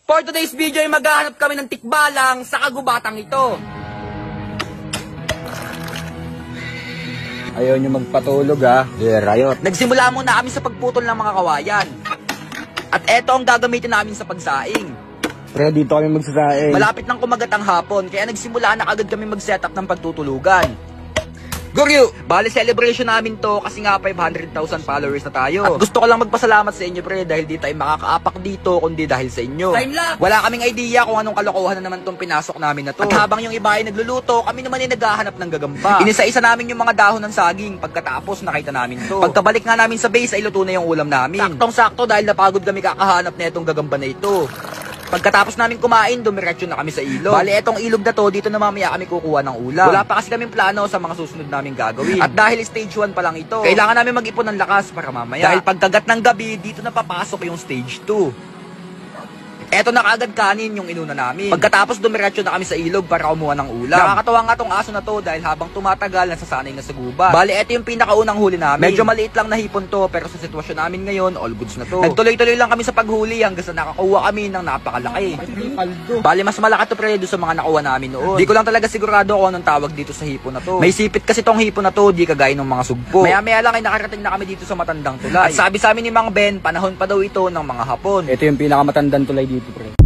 For today's video ay maghahanap kami ng tikbalang sa kagubatang ito. Ayaw nyo magpatulog ha. Yeah, riot. Nagsimula muna kami sa pagputol ng mga kawayan. At eto ang gagamitin namin sa pagsaing. Pre, dito kami magsasaing. Malapit nang kumagat ang hapon, kaya nagsimula na agad kami mag-setup ng pagtutulugan. Guryo! Bale, celebration namin to kasi nga 500,000 followers na tayo. At gusto ko lang magpasalamat sa inyo, pre, dahil di tayo makakaapak dito kundi dahil sa inyo. Time lapse! Wala kaming idea kung anong kalokohan na naman tong pinasok namin na to. At habang yung iba ay nagluluto, kami naman ay naghahanap ng gagamba. Inisa-isa namin yung mga dahon ng saging. Pagkatapos, nakita namin to. Pagkabalik nga namin sa base, ay luto na yung ulam namin. Saktong-sakto dahil napagod kami kakahanap na itong gagamba na ito. Pagkatapos namin kumain, dumiretso na kami sa ilog. Bale, etong ilog na to, dito na mamaya kami kukuha ng ulam. Wala pa kasi kaming plano sa mga susunod naming gagawin. At dahil stage 1 pa lang ito, kailangan namin mag-ipon ng lakas para mamaya. Dahil pagkagat ng gabi, dito na papasok yung stage 2. Eto na kaagad kanin yung inuna namin. Pagkatapos dumiretso na kami sa ilog para kumuha ng ulam. Nakakatawa nga tong aso na to dahil habang tumatagal, nasasanay na sa gubat. Bale, eto yung pinakaunang huli namin. Medyo maliit lang na hipon to, pero sa sitwasyon namin ngayon, all goods na to. Nagtuloy-tuloy lang kami sa paghuli hanggang sa nakakuha kami ng napakalaki. Bale, mas malaki to pre doon sa mga nakuha namin noon. Di ko lang talaga sigurado kung anong tawag dito sa hipon na to. May sipit kasi tong hipon na to, di kagaya ng mga sugpo. Maya-maya lang ay nakarating na kami dito sa matandang tulay. At sabi sa amin ni Mang Ben, panahon pa daw ito ng mga hapon. Ito yung pinakamatandang tulay dito, pre.